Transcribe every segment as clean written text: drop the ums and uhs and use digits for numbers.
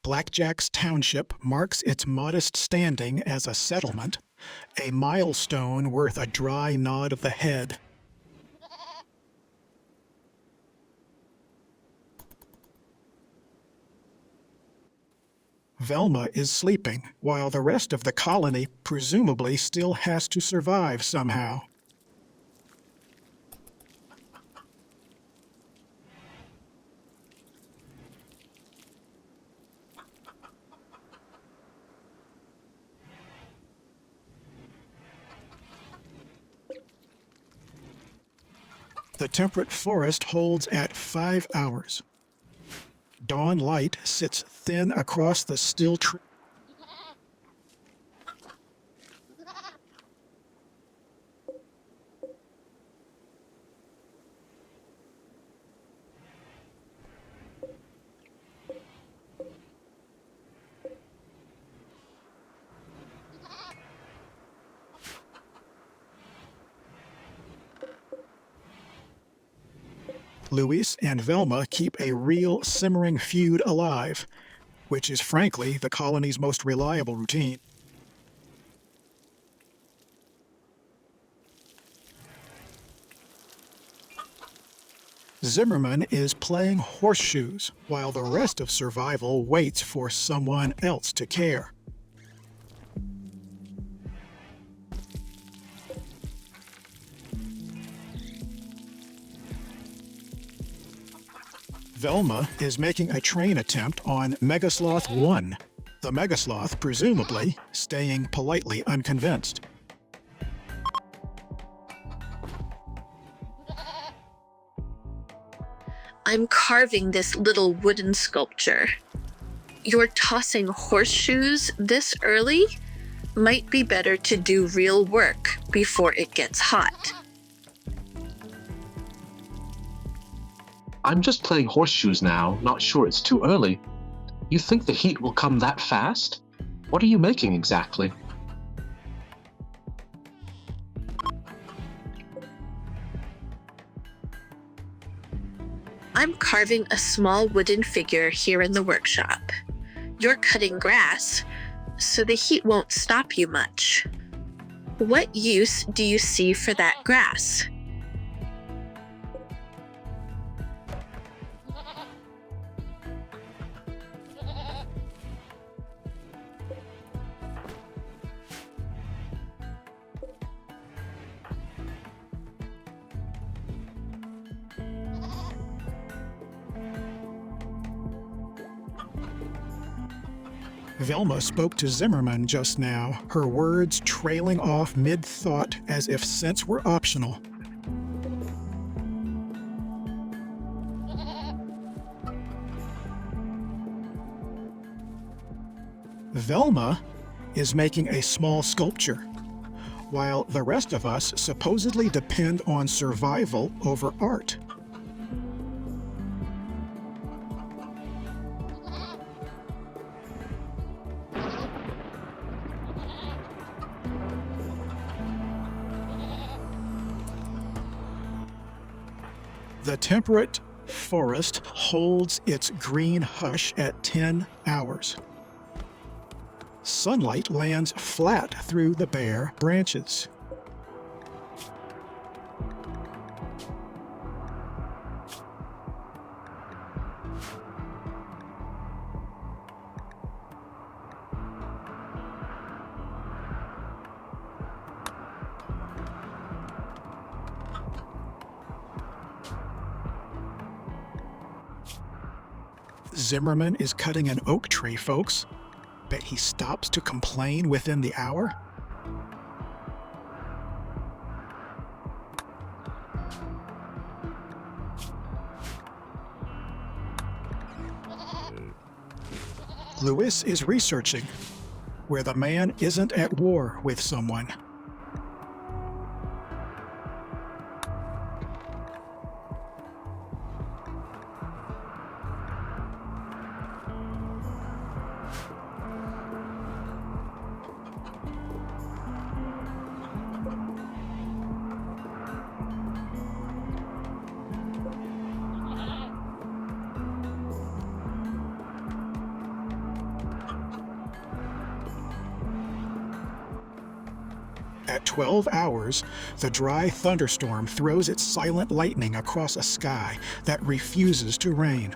Blackjack's township marks its modest standing as a settlement, a milestone worth a dry nod of the head. Velma is sleeping, while the rest of the colony presumably still has to survive somehow. The temperate forest holds at 5 hours. Dawn light sits thin across the still tree. Luis and Velma keep a real simmering feud alive, which is frankly the colony's most reliable routine. Zimmerman is playing horseshoes while the rest of survival waits for someone else to care. Velma is making a train attempt on Megasloth 1, the Megasloth presumably staying politely unconvinced. I'm carving this little wooden sculpture. You're tossing horseshoes this early? Might be better to do real work before it gets hot. I'm just playing horseshoes now, not sure it's too early. You think the heat will come that fast? What are you making exactly? I'm carving a small wooden figure here in the workshop. You're cutting grass, so the heat won't stop you much. What use do you see for that grass? Velma spoke to Zimmerman just now, her words trailing off mid-thought as if sense were optional. Velma is making a small sculpture, while the rest of us supposedly depend on survival over art. The temperate forest holds its green hush at 10 hours. Sunlight lands flat through the bare branches. Zimmerman is cutting an oak tree, folks. Bet he stops to complain within the hour? Luis is researching, where the man isn't at war with someone. At 12 hours, the dry thunderstorm throws its silent lightning across a sky that refuses to rain.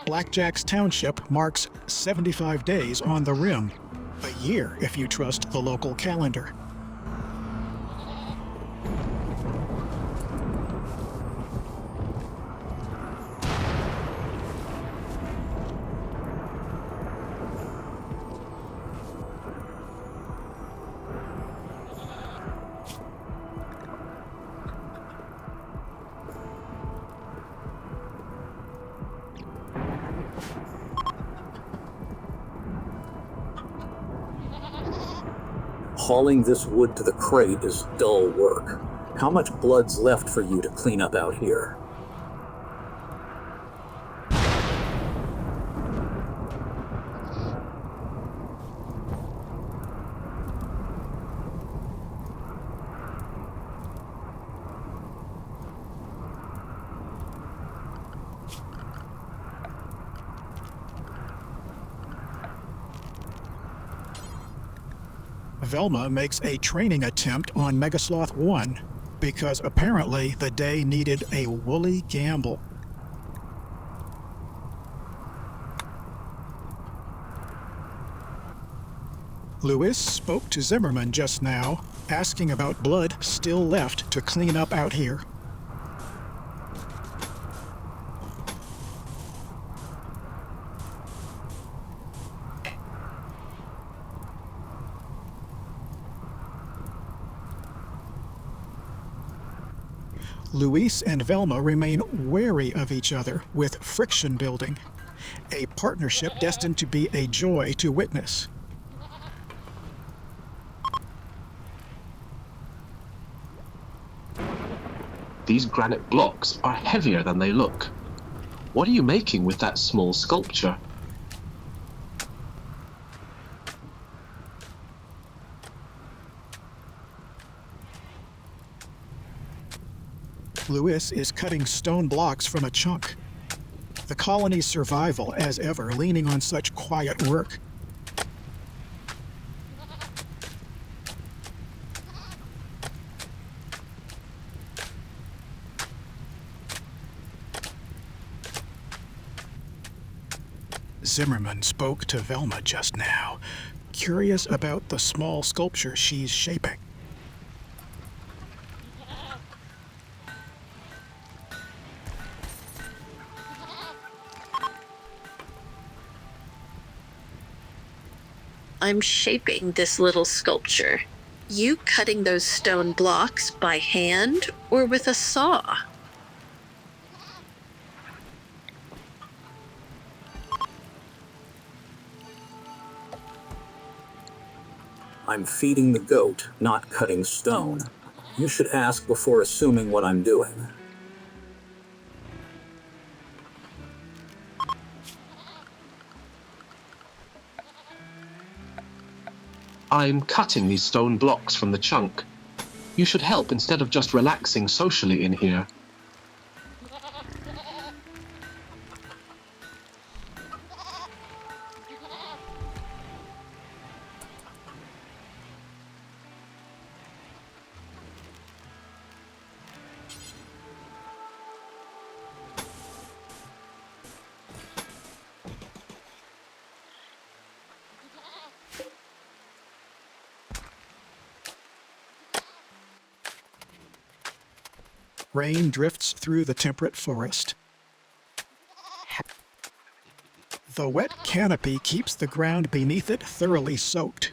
Blackjack's township marks 75 days on the rim, a year if you trust the local calendar. Hauling this wood to the crate is dull work. How much blood's left for you to clean up out here? Velma makes a training attempt on Megasloth 1 because apparently the day needed a woolly gamble. Lewis spoke to Zimmerman just now, asking about blood still left to clean up out here. Luis and Velma remain wary of each other with friction building, a partnership destined to be a joy to witness. These granite blocks are heavier than they look. What are you making with that small sculpture? Lewis is cutting stone blocks from a chunk. The colony's survival, as ever, leaning on such quiet work. Zimmerman spoke to Velma just now, curious about the small sculpture she's shaping. I'm shaping this little sculpture. You cutting those stone blocks by hand or with a saw? I'm feeding the goat, not cutting stone. You should ask before assuming what I'm doing. I'm cutting these stone blocks from the chunk. You should help instead of just relaxing socially in here. Rain drifts through the temperate forest. The wet canopy keeps the ground beneath it thoroughly soaked.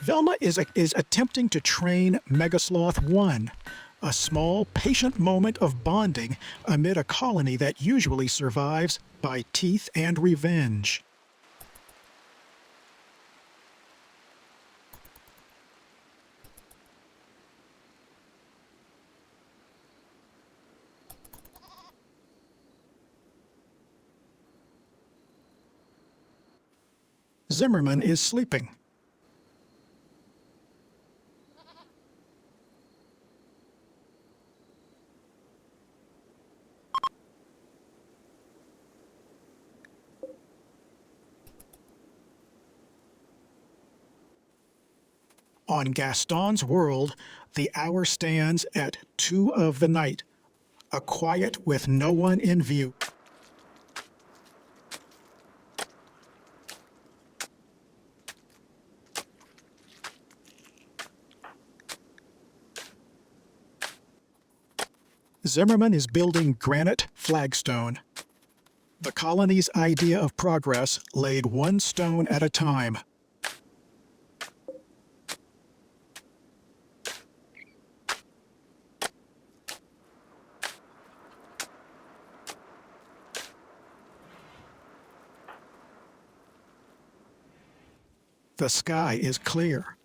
Velma is attempting to train Megasloth 1, a small, patient moment of bonding amid a colony that usually survives by teeth and revenge. Zimmerman is sleeping. On Gaston's world, the hour stands at 2 of the night, a quiet with no one in view. Zimmerman is building granite flagstone. The colony's idea of progress laid one stone at a time. The sky is clear.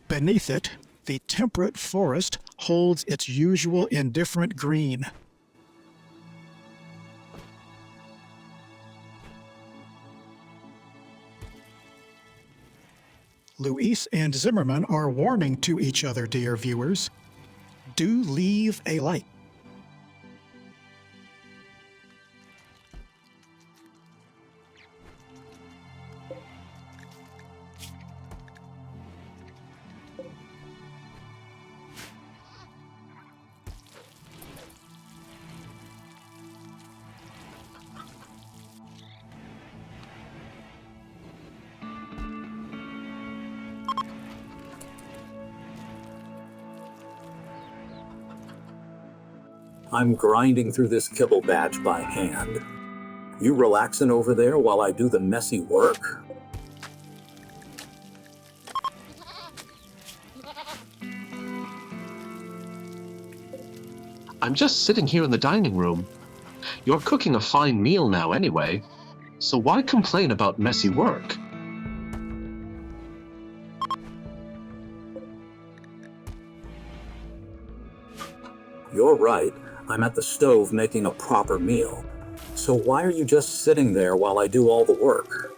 Beneath it, the temperate forest holds its usual indifferent green. Luis and Zimmerman are warming to each other, dear viewers. Do leave a like. I'm grinding through this kibble batch by hand. You relaxing over there while I do the messy work? I'm just sitting here in the dining room. You're cooking a fine meal now anyway, so why complain about messy work? You're right. I'm at the stove making a proper meal. So why are you just sitting there while I do all the work?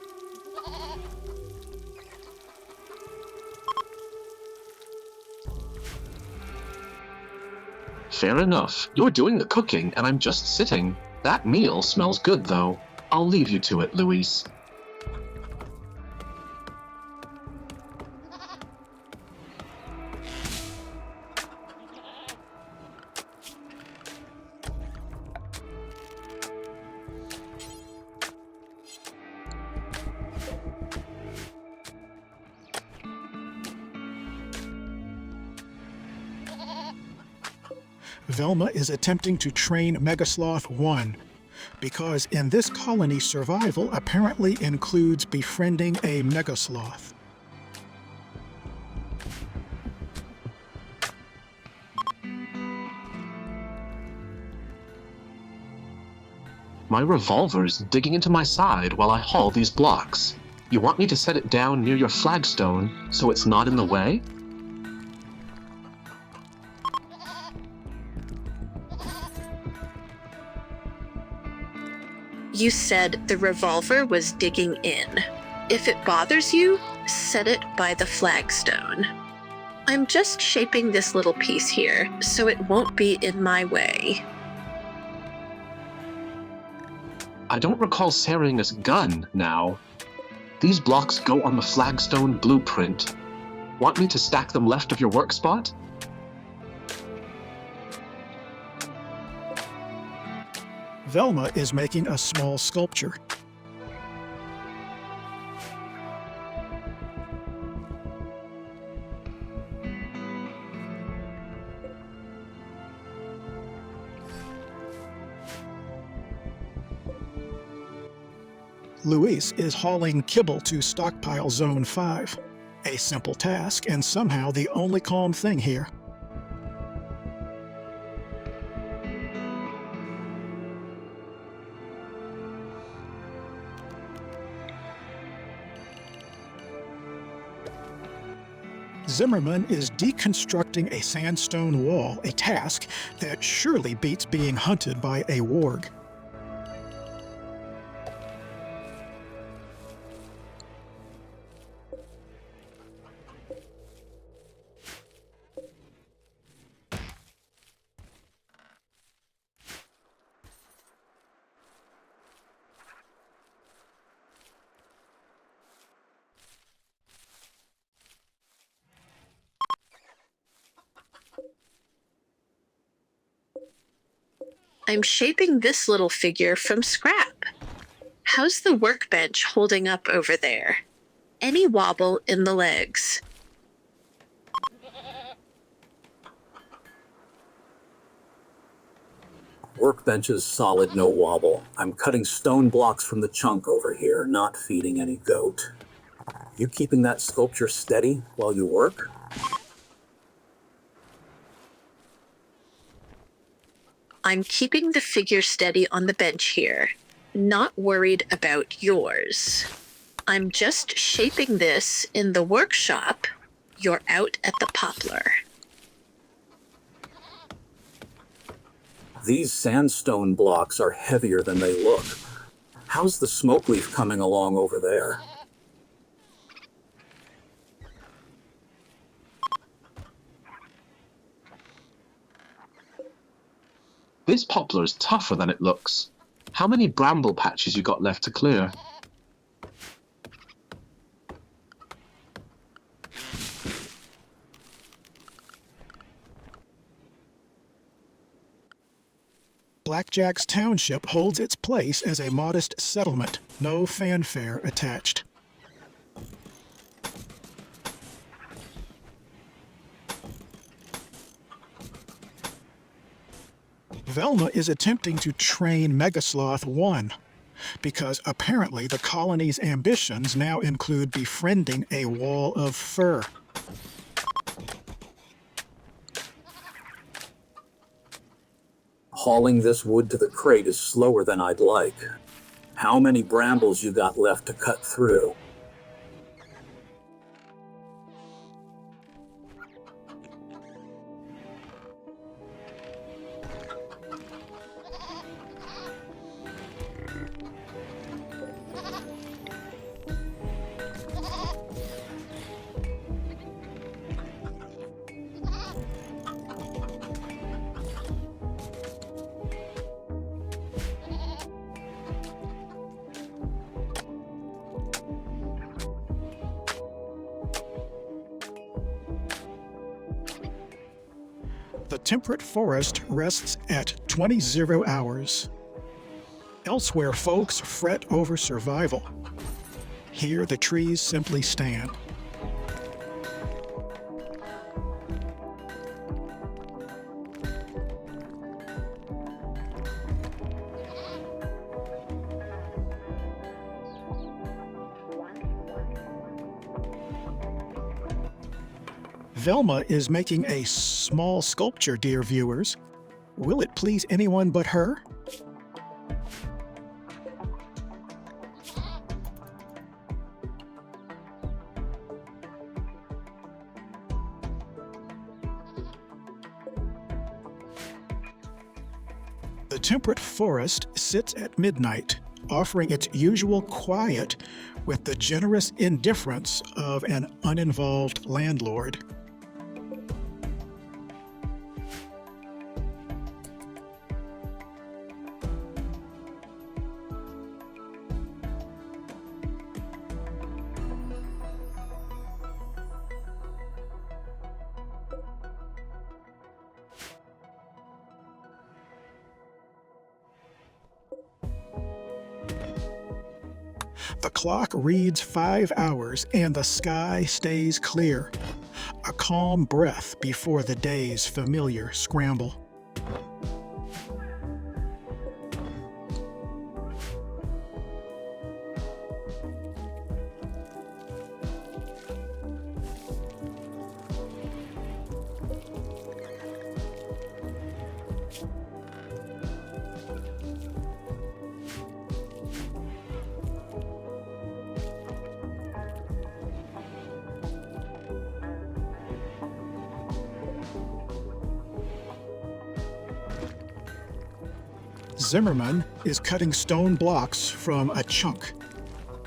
Fair enough. You're doing the cooking, and I'm just sitting. That meal smells good, though. I'll leave you to it, Luis. Velma is attempting to train Megasloth 1, because in this colony survival apparently includes befriending a Megasloth. My revolver's digging into my side while I haul these blocks. You want me to set it down near your flagstone so it's not in the way? You said the revolver was digging in. If it bothers you, set it by the flagstone. I'm just shaping this little piece here, so it won't be in my way. I don't recall Sarian's gun now. These blocks go on the flagstone blueprint. Want me to stack them left of your work spot? Velma is making a small sculpture. Luis is hauling kibble to stockpile Zone 5. A simple task, and somehow the only calm thing here. Zimmerman is deconstructing a sandstone wall, a task that surely beats being hunted by a warg. I'm shaping this little figure from scrap. How's the workbench holding up over there? Any wobble in the legs? Workbench is solid, no wobble. I'm cutting stone blocks from the chunk over here, not feeding any goat. You keeping that sculpture steady while you work? I'm keeping the figure steady on the bench here, not worried about yours. I'm just shaping this in the workshop. You're out at the poplar. These sandstone blocks are heavier than they look. How's the smoke leaf coming along over there? This poplar is tougher than it looks. How many bramble patches you got left to clear? Blackjack's township holds its place as a modest settlement, no fanfare attached. Velma is attempting to train Megasloth 1, because apparently the colony's ambitions now include befriending a wall of fur. Hauling this wood to the crate is slower than I'd like. How many brambles you got left to cut through? The temperate forest rests at 20 hours. Elsewhere, folks fret over survival. Here, the trees simply stand. Velma is making a small sculpture, dear viewers. Will it please anyone but her? The temperate forest sits at midnight, offering its usual quiet with the generous indifference of an uninvolved landlord. The clock reads 5 hours and the sky stays clear. A calm breath before the day's familiar scramble. Zimmerman is cutting stone blocks from a chunk,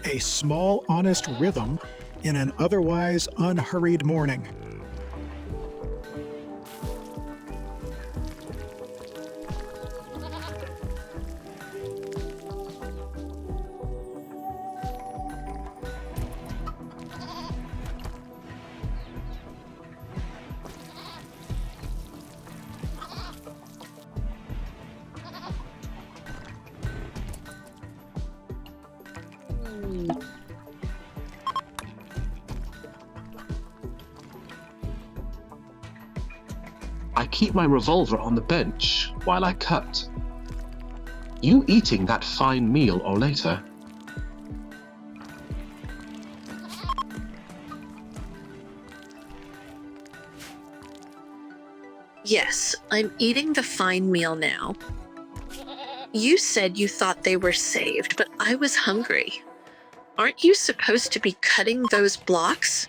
a small, honest rhythm in an otherwise unhurried morning. I keep my revolver on the bench while I cut. You eating that fine meal or later? Yes, I'm eating the fine meal now. You said you thought they were saved, but I was hungry. Aren't you supposed to be cutting those blocks?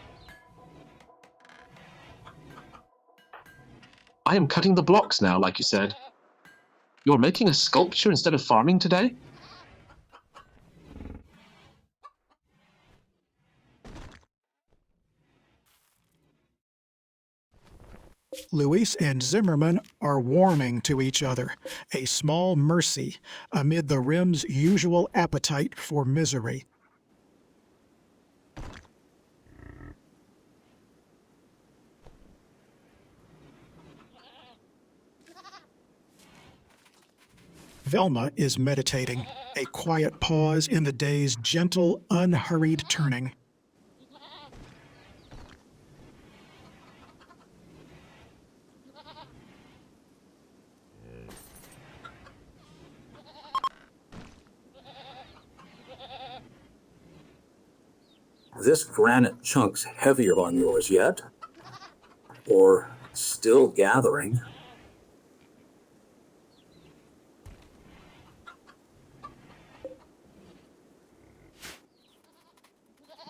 I am cutting the blocks now, like you said. You're making a sculpture instead of farming today? Luis and Zimmerman are warming to each other, a small mercy amid the Rim's usual appetite for misery. Velma is meditating, a quiet pause in the day's gentle, unhurried turning. This granite chunk's heavier on yours yet? Or still gathering?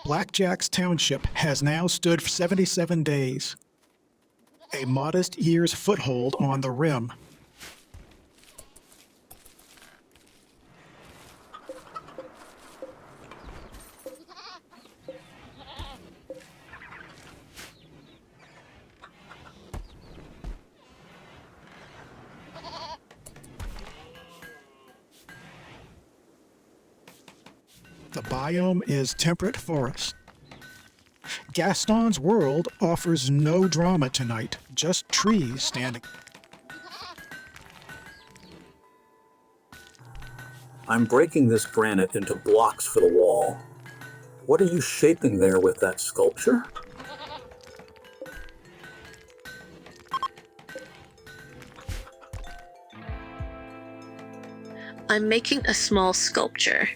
Blackjack's township has now stood for 77 days, a modest year's foothold on the Rim. The biome is temperate forest. Gaston's world offers no drama tonight, just trees standing. I'm breaking this granite into blocks for the wall. What are you shaping there with that sculpture? I'm making a small sculpture,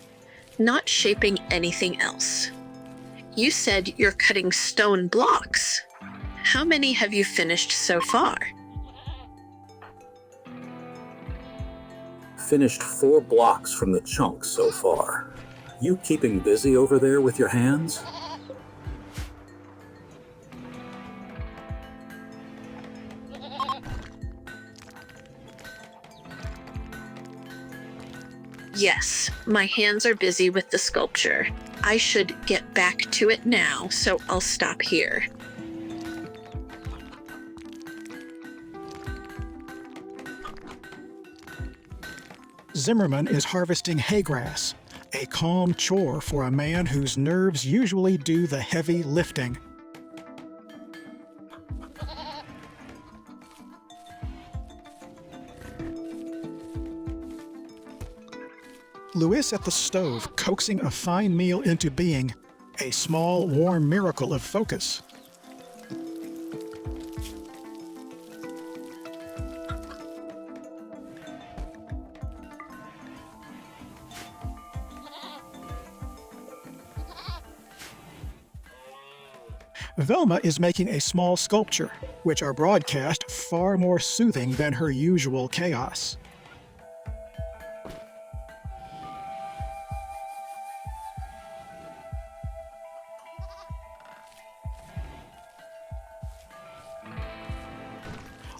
not shaping anything else. You said you're cutting stone blocks. How many have you finished so far? Finished 4 blocks from the chunk so far. You keeping busy over there with your hands? Yes, my hands are busy with the sculpture. I should get back to it now, so I'll stop here. Zimmerman is harvesting haygrass, a calm chore for a man whose nerves usually do the heavy lifting. Luis at the stove, coaxing a fine meal into being, a small, warm miracle of focus. Velma is making a small sculpture, which are broadcast far more soothing than her usual chaos.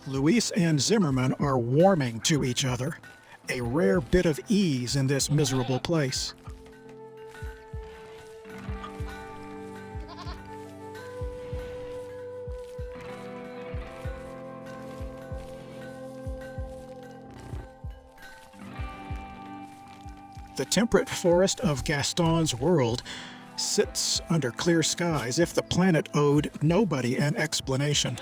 Luis and Zimmerman are warming to each other, a rare bit of ease in this miserable place. The temperate forest of Gaston's world sits under clear skies if the planet owed nobody an explanation.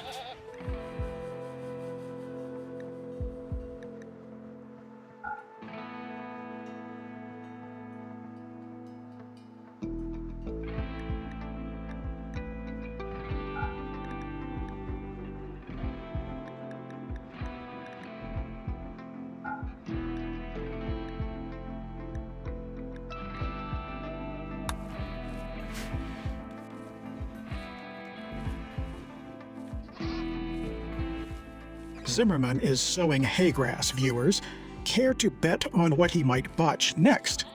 Zimmerman is sowing haygrass, viewers. Care to bet on what he might botch next?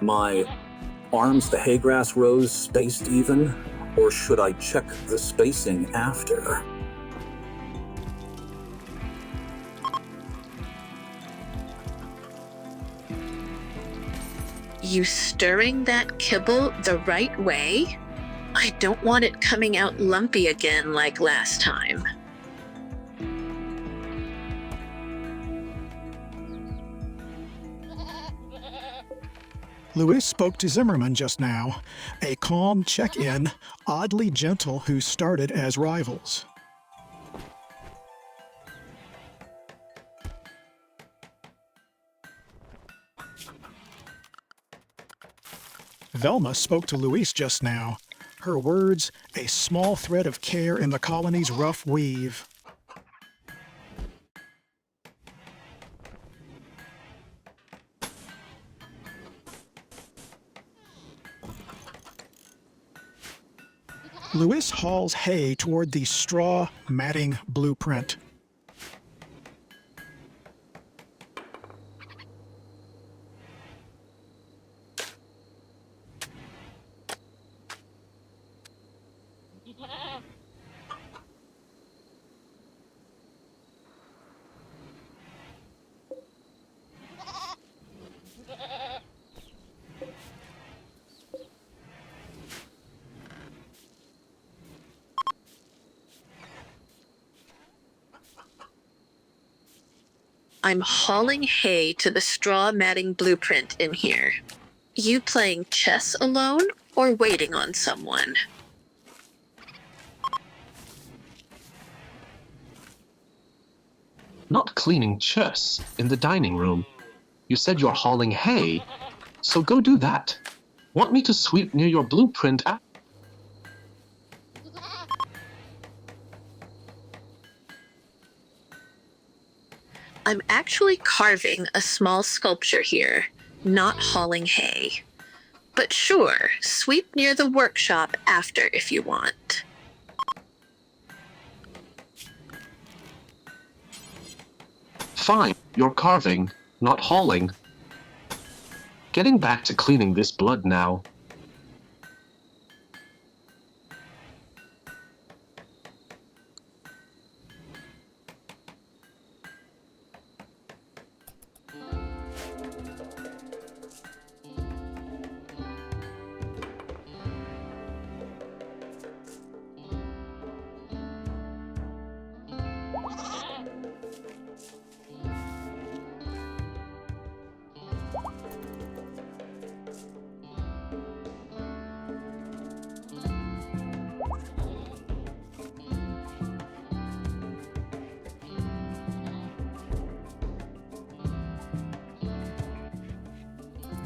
My arms to haygrass rows spaced even, or should I check the spacing after? You stirring that kibble the right way? I don't want it coming out lumpy again like last time. Louis spoke to Zimmerman just now, a calm check-in, oddly gentle who started as rivals. Velma spoke to Louise just now, her words a small thread of care in the colony's rough weave. Louis hauls hay toward the straw matting blueprint. I'm hauling hay to the straw matting blueprint in here. You playing chess alone or waiting on someone? Not cleaning chess in the dining room. You said you're hauling hay, so go do that. Want me to sweep near your blueprint I'm actually carving a small sculpture here, not hauling hay. But sure, sweep near the workshop after if you want. Fine, you're carving, not hauling. Getting back to cleaning this blood now.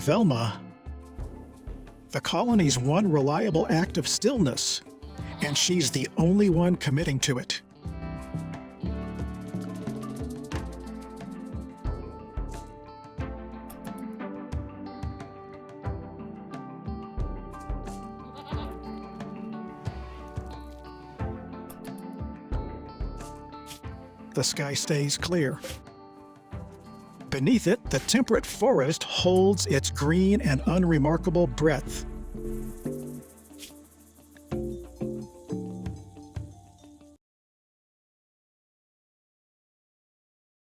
Velma, the colony's one reliable act of stillness, and she's the only one committing to it. The sky stays clear. Beneath it, the temperate forest holds its green and unremarkable breadth.